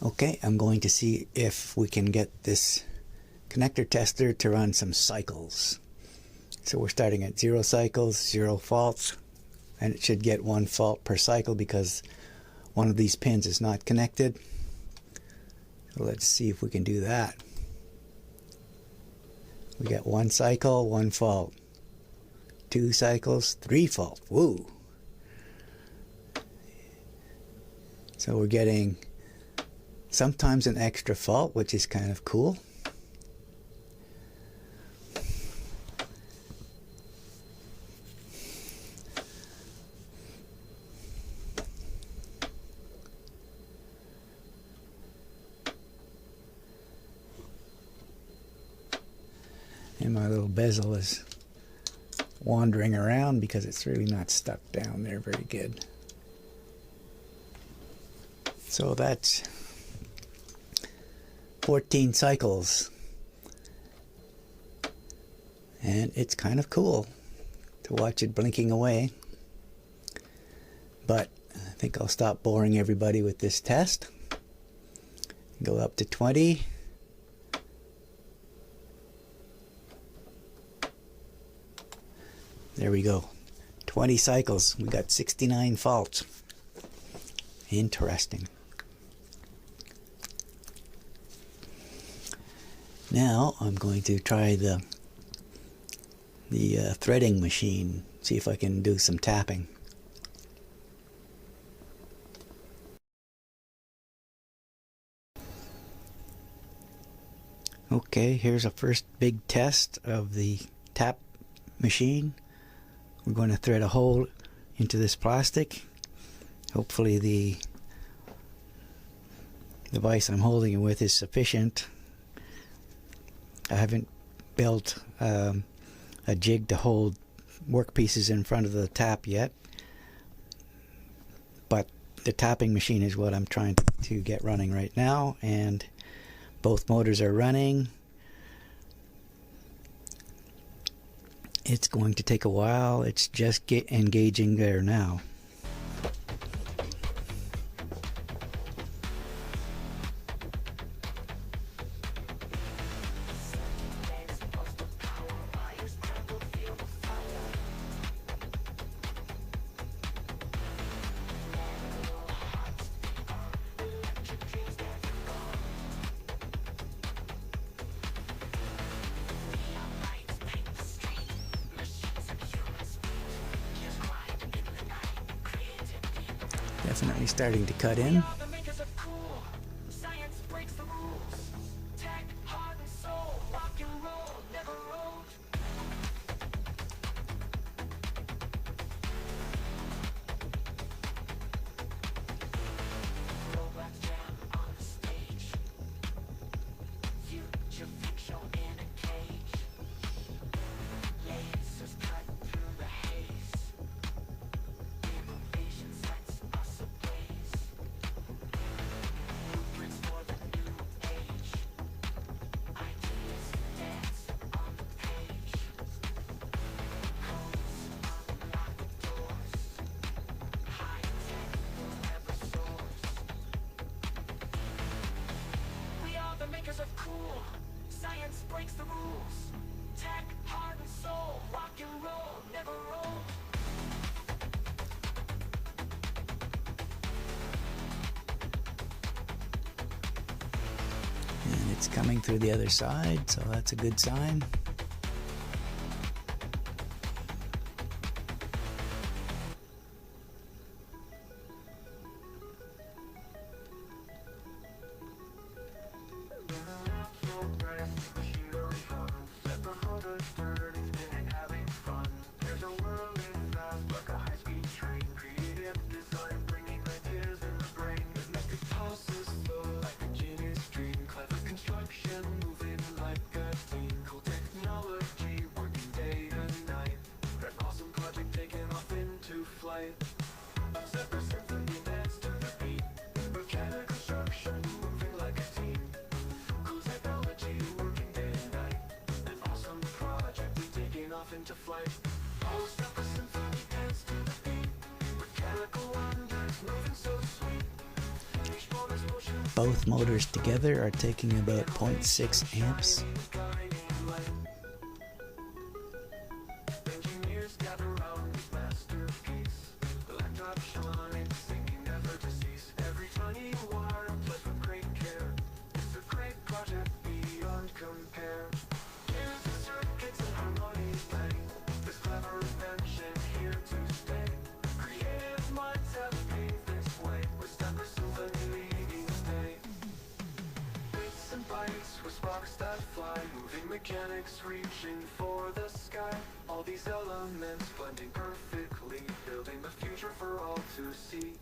Okay, I'm going to see if we can get this connector tester to run some cycles. So we're starting at 0 cycles, 0 faults, and it should get 1 fault per cycle because one of these pins is not connected. So let's see if we can do that. We got 1 cycle, 1 fault. 2 cycles, 3 fault. Woo! So we're getting sometimes an extra fault, which is kind of cool. And my little bezel is wandering around because it's really not stuck down there very good. So that's 14 cycles, and it's kind of cool to watch it blinking away, but I think I'll stop boring everybody with this test. Go up to 20. There we go. 20 cycles. We got 69 faults. Interesting. Now I'm going to try the threading machine, see if I can do some tapping. Okay, here's a first big test of the tap machine. We're going to thread a hole into this plastic. Hopefully the device I'm holding it with is sufficient. I haven't built a jig to hold workpieces in front of the tap yet, but the tapping machine is what I'm trying to get running right now, and both motors are running. It's going to take a while. It's just engaging there now. Definitely starting to cut in. Of cool, science breaks the rules. Tech, heart and soul, rock and roll, never roll. And it's coming through the other side, so that's a good sign. Into flight. All stuff a symphony dance to the beat. Mechanical wonders moving so sweet. Each moment's motion Both motors together are taking about 0.6 amps. Mechanics reaching for the sky, all these elements blending perfectly, building the future for all to see.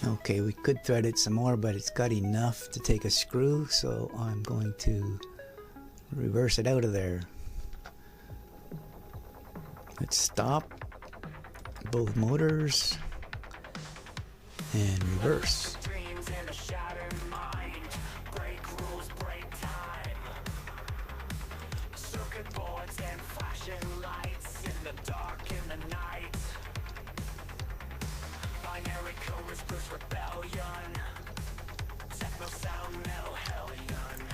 Okay, we could thread it some more, but it's got enough to take a screw, so I'm going to reverse it out of there. Let's stop both motors and reverse. Dreams in a shattered mind, break rules, break time. Circuit boards and flashing lights in the dark, in the night. Binary code whispers rebellion, techno sound metal hellion.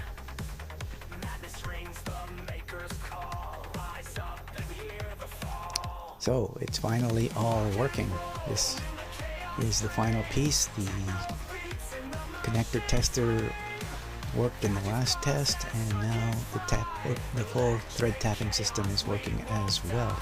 Madness rings the maker's call, rise up and hear the fall. So it's finally all working. This is the final piece. The connector tester worked in the last test, and now the full thread tapping system is working as well.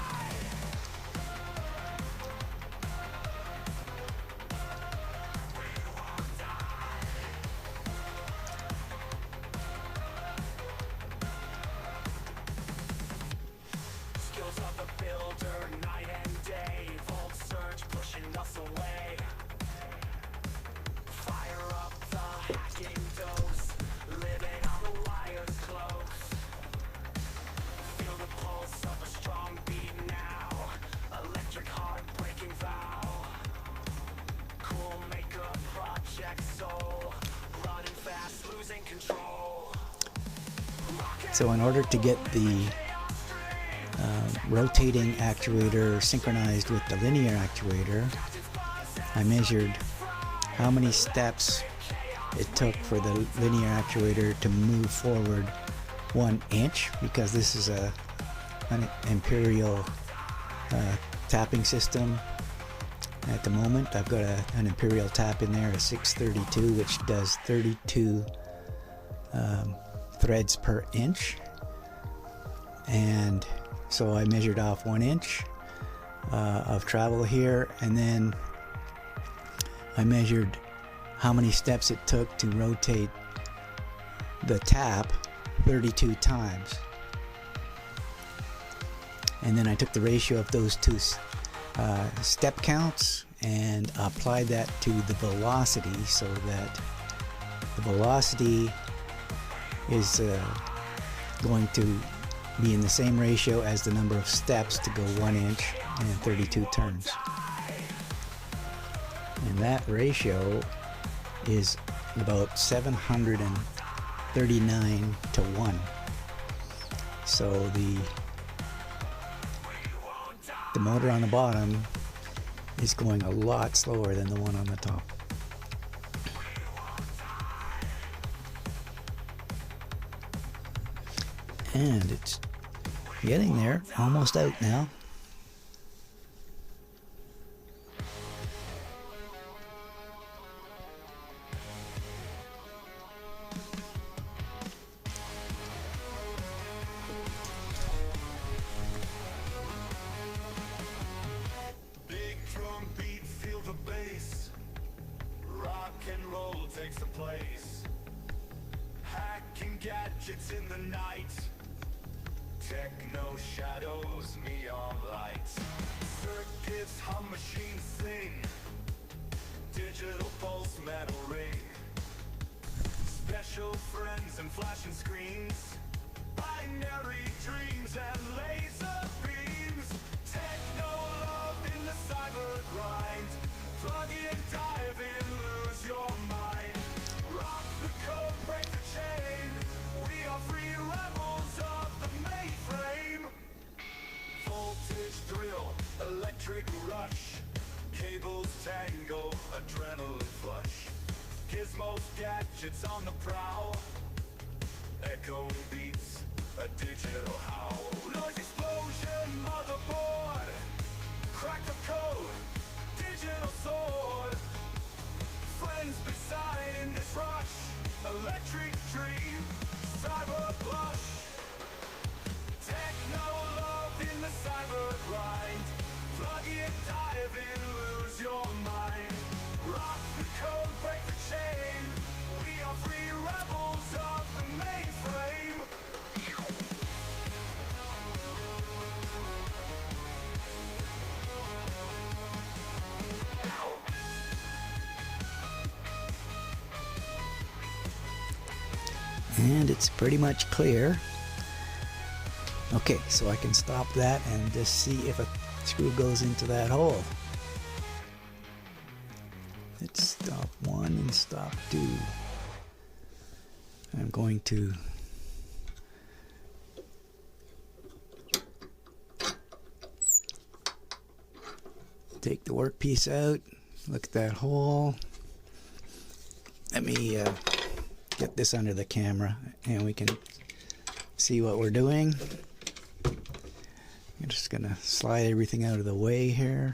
Skills of the builder, night and day, vault search pushing us away. Fire up the hacking dose, living on the wires close. Feel the pulse of a strong beat now, electric heart breaking vow. Cool makeup project soul, running fast, losing control. So in order to get the rotating actuator synchronized with the linear actuator, I measured how many steps it took for the linear actuator to move forward 1 inch, because this is an imperial tapping system. At the moment I've got an imperial tap in there, a 632, which does 32 threads per inch, and so I measured off 1 inch of travel here, and then I measured how many steps it took to rotate the tap 32 times, and then I took the ratio of those two step counts and applied that to the velocity, so that the velocity is going to be in the same ratio as the number of steps to go 1 inch and 32 turns. And that ratio is about 739 to 1. So the motor on the bottom is going a lot slower than the one on the top. And it's getting there, almost out now. Big drum beat, feel the bass. Rock and roll takes the place. Hacking gadgets in the night. Techno shadows, neon lights. Circuits hum, machines sing. Digital pulse, metal ring. Special friends and flashing screens. Binary dreams and laser beams. Techno love in the cyber grind. Plug in, dive in, lose your mind. Rock the code, break the chain. We are gizmos, gadgets on the prowl. Echo beats, a digital howl. Noise explosion, motherboard. Crack the code, digital sword. Friends beside in this rush. Electric dream, cyber blush. Techno love in the cyber grind. Plug in, dive in, lose your mind. Rock the code, break the chain. We are free rebels of the mainframe. And it's pretty much clear. Okay, so I can stop that and just see if a screw goes into that hole. Let's stop 1 and stop 2. I'm going to take the workpiece out, look at that hole. Let me get this under the camera and we can see what we're doing. I'm just gonna slide everything out of the way here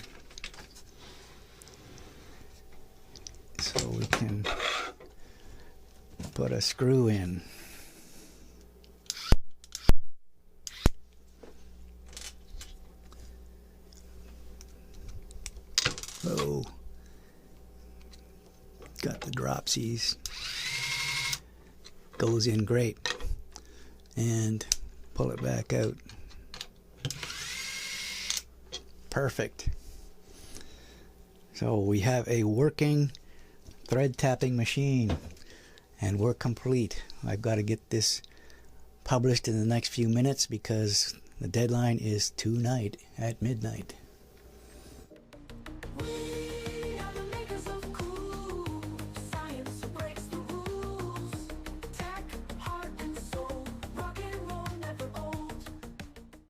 so we can put a screw in. Oh, got the dropsies. Goes in great. And pull it back out. Perfect. So we have a working thread tapping machine and we're complete. I've got to get this published in the next few minutes because the deadline is tonight at midnight.